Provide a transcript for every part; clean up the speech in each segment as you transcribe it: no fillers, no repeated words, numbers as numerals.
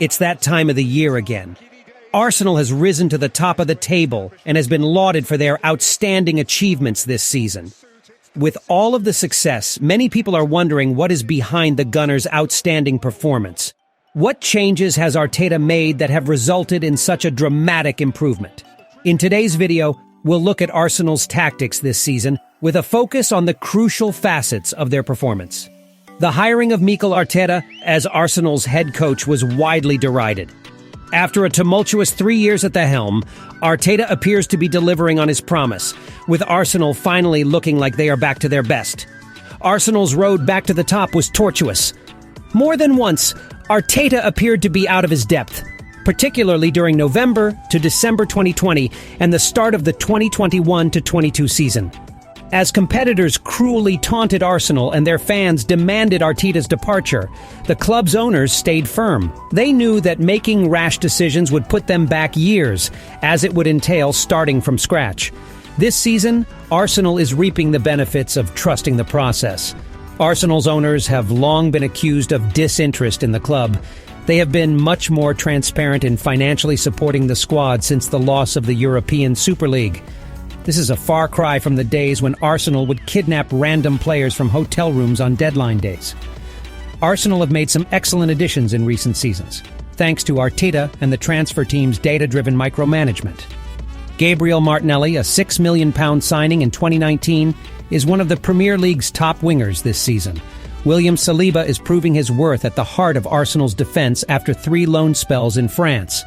It's that time of the year again. Arsenal has risen to the top of the table and has been lauded for their outstanding achievements this season. With all of the success, many people are wondering what is behind the Gunners' outstanding performance. What changes has Arteta made that have resulted in such a dramatic improvement? In today's video, we'll look at Arsenal's tactics this season with a focus on the crucial facets of their performance. The hiring of Mikel Arteta as Arsenal's head coach was widely derided. After a tumultuous 3 years at the helm, Arteta appears to be delivering on his promise, with Arsenal finally looking like they are back to their best. Arsenal's road back to the top was tortuous. More than once, Arteta appeared to be out of his depth, particularly during November to December 2020 and the start of the 2021-22 season. As competitors cruelly taunted Arsenal and their fans demanded Arteta's departure, the club's owners stayed firm. They knew that making rash decisions would put them back years, as it would entail starting from scratch. This season, Arsenal is reaping the benefits of trusting the process. Arsenal's owners have long been accused of disinterest in the club. They have been much more transparent in financially supporting the squad since the loss of the European Super League. This is a far cry from the days when Arsenal would kidnap random players from hotel rooms on deadline days. Arsenal have made some excellent additions in recent seasons, thanks to Arteta and the transfer team's data-driven micromanagement. Gabriel Martinelli, a £6 million signing in 2019, is one of the Premier League's top wingers this season. William Saliba is proving his worth at the heart of Arsenal's defense after 3 loan spells in France.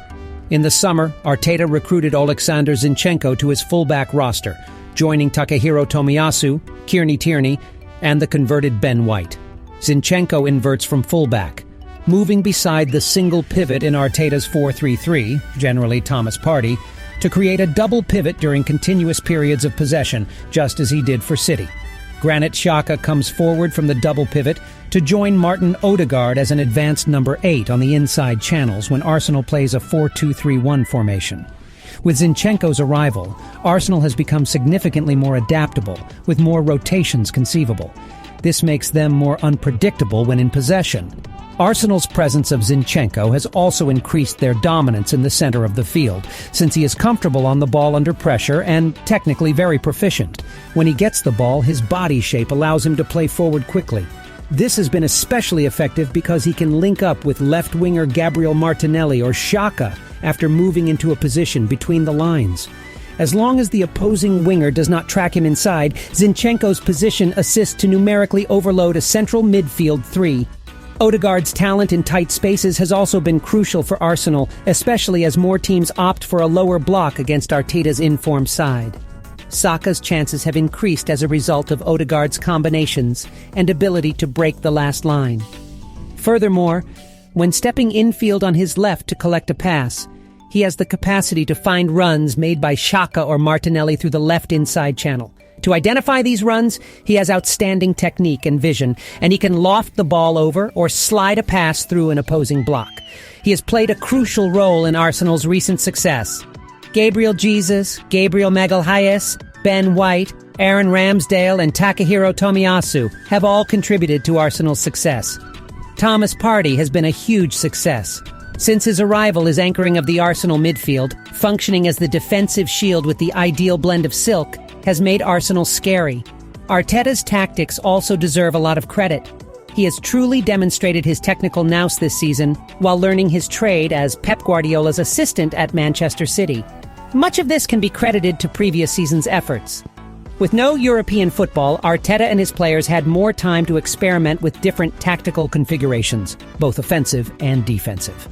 In the summer, Arteta recruited Oleksandr Zinchenko to his fullback roster, joining Takehiro Tomiyasu, Kieran Tierney, and the converted Ben White. Zinchenko inverts from fullback, moving beside the single pivot in Arteta's 4-3-3, generally Thomas Partey, to create a double pivot during continuous periods of possession, just as he did for City. Granit Xhaka comes forward from the double pivot to join Martin Odegaard as an advanced number 8 on the inside channels when Arsenal plays a 4-2-3-1 formation. With Zinchenko's arrival, Arsenal has become significantly more adaptable, with more rotations conceivable. This makes them more unpredictable when in possession. Arsenal's presence of Zinchenko has also increased their dominance in the center of the field, since he is comfortable on the ball under pressure and technically very proficient. When he gets the ball, his body shape allows him to play forward quickly. This has been especially effective because he can link up with left winger Gabriel Martinelli or Xhaka after moving into a position between the lines. As long as the opposing winger does not track him inside, Zinchenko's position assists to numerically overload a central midfield 3. Odegaard's talent in tight spaces has also been crucial for Arsenal, especially as more teams opt for a lower block against Arteta's in-form side. Saka's chances have increased as a result of Odegaard's combinations and ability to break the last line. Furthermore, when stepping infield on his left to collect a pass, he has the capacity to find runs made by Xhaka or Martinelli through the left inside channel. To identify these runs, he has outstanding technique and vision, and he can loft the ball over or slide a pass through an opposing block. He has played a crucial role in Arsenal's recent success. Gabriel Jesus, Gabriel Magalhaes, Ben White, Aaron Ramsdale, and Takehiro Tomiyasu have all contributed to Arsenal's success. Thomas Partey has been a huge success. Since his arrival as anchoring of the Arsenal midfield, functioning as the defensive shield with the ideal blend of silk, has made Arsenal scary. Arteta's tactics also deserve a lot of credit. He has truly demonstrated his technical nous this season while learning his trade as Pep Guardiola's assistant at Manchester City. Much of this can be credited to previous season's efforts. With no European football, Arteta and his players had more time to experiment with different tactical configurations, both offensive and defensive.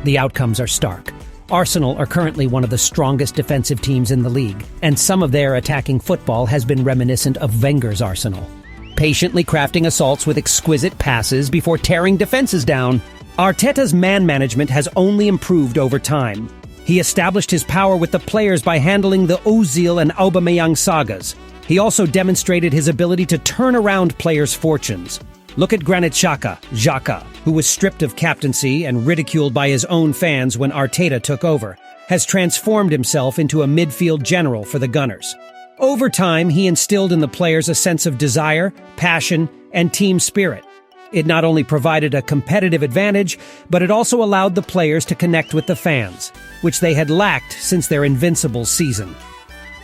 The outcomes are stark. Arsenal are currently one of the strongest defensive teams in the league, and some of their attacking football has been reminiscent of Wenger's Arsenal, patiently crafting assaults with exquisite passes before tearing defenses down. Arteta's man management has only improved over time. He established his power with the players by handling the Ozil and Aubameyang sagas. He also demonstrated his ability to turn around players' fortunes. Look at Granit Xhaka, who was stripped of captaincy and ridiculed by his own fans when Arteta took over, has transformed himself into a midfield general for the Gunners. Over time, he instilled in the players a sense of desire, passion, and team spirit. It not only provided a competitive advantage, but it also allowed the players to connect with the fans, which they had lacked since their invincible season.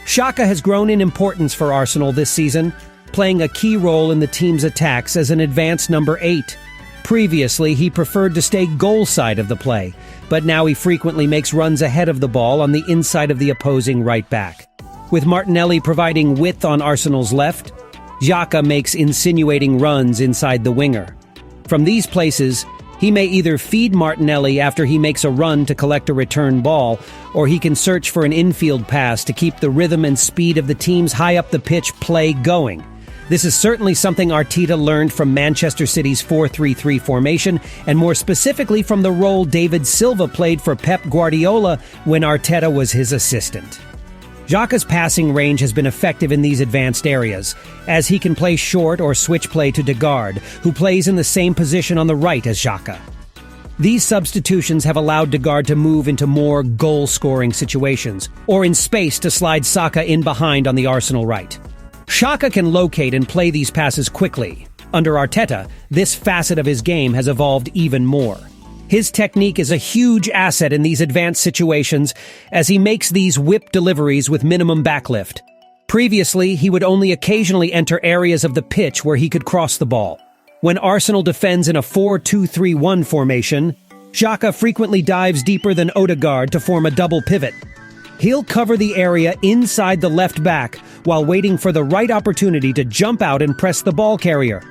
Xhaka has grown in importance for Arsenal this season, playing a key role in the team's attacks as an advanced number 8. Previously, he preferred to stay goal side of the play, but now he frequently makes runs ahead of the ball on the inside of the opposing right back. With Martinelli providing width on Arsenal's left, Xhaka makes insinuating runs inside the winger. From these places, he may either feed Martinelli after he makes a run to collect a return ball, or he can search for an infield pass to keep the rhythm and speed of the team's high-up-the-pitch play going. This is certainly something Arteta learned from Manchester City's 4-3-3 formation, and more specifically from the role David Silva played for Pep Guardiola when Arteta was his assistant. Xhaka's passing range has been effective in these advanced areas, as he can play short or switch play to Degaard, who plays in the same position on the right as Xhaka. These substitutions have allowed Degaard to move into more goal-scoring situations, or in space to slide Saka in behind on the Arsenal right. Xhaka can locate and play these passes quickly. Under Arteta, this facet of his game has evolved even more. His technique is a huge asset in these advanced situations, as he makes these whip deliveries with minimum backlift. Previously, he would only occasionally enter areas of the pitch where he could cross the ball. When Arsenal defends in a 4-2-3-1 formation, Xhaka frequently dives deeper than Odegaard to form a double pivot. He'll cover the area inside the left back while waiting for the right opportunity to jump out and press the ball carrier.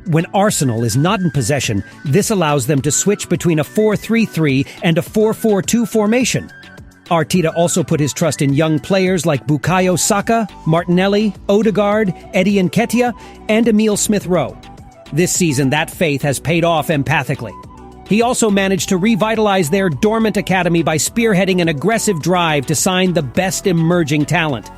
When Arsenal is not in possession, this allows them to switch between a 4-3-3 and a 4-4-2 formation. Arteta also put his trust in young players like Bukayo Saka, Martinelli, Odegaard, Eddie Nketiah, and Emile Smith-Rowe. This season, that faith has paid off empathically. He also managed to revitalize their dormant academy by spearheading an aggressive drive to sign the best emerging talent.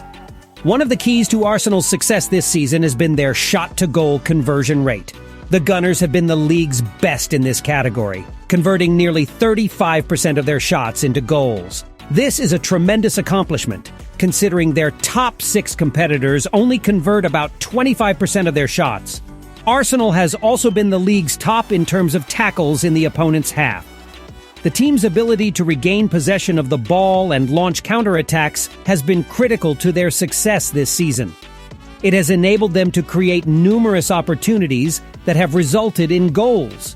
One of the keys to Arsenal's success this season has been their shot-to-goal conversion rate. The Gunners have been the league's best in this category, converting nearly 35% of their shots into goals. This is a tremendous accomplishment, considering their top 6 competitors only convert about 25% of their shots. Arsenal has also been the league's top in terms of tackles in the opponent's half. The team's ability to regain possession of the ball and launch counterattacks has been critical to their success this season. It has enabled them to create numerous opportunities that have resulted in goals.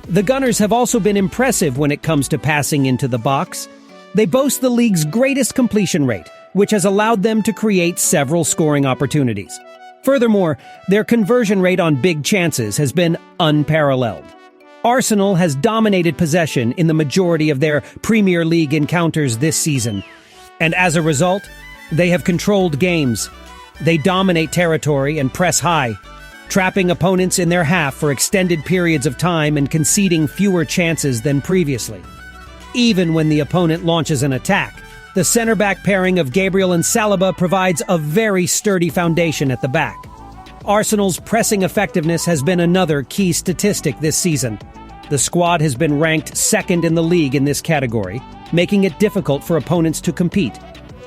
The Gunners have also been impressive when it comes to passing into the box. They boast the league's greatest completion rate, which has allowed them to create several scoring opportunities. Furthermore, their conversion rate on big chances has been unparalleled. Arsenal has dominated possession in the majority of their Premier League encounters this season, and as a result, they have controlled games. They dominate territory and press high, trapping opponents in their half for extended periods of time and conceding fewer chances than previously. Even when the opponent launches an attack, the center-back pairing of Gabriel and Saliba provides a very sturdy foundation at the back. Arsenal's pressing effectiveness has been another key statistic this season. The squad has been ranked second in the league in this category, making it difficult for opponents to compete.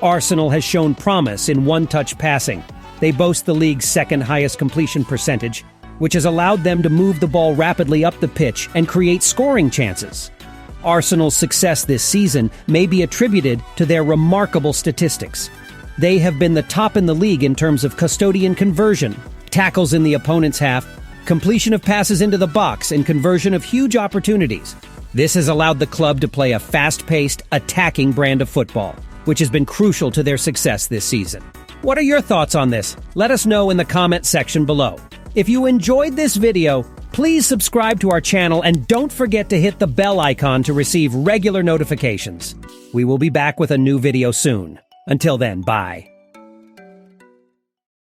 Arsenal has shown promise in one-touch passing. They boast the league's second highest completion percentage, which has allowed them to move the ball rapidly up the pitch and create scoring chances. Arsenal's success this season may be attributed to their remarkable statistics. They have been the top in the league in terms of custodian conversion, tackles in the opponent's half, completion of passes into the box, and conversion of huge opportunities. This has allowed the club to play a fast-paced, attacking brand of football, which has been crucial to their success this season. What are your thoughts on this? Let us know in the comment section below. If you enjoyed this video, please subscribe to our channel and don't forget to hit the bell icon to receive regular notifications. We will be back with a new video soon. Until then, bye.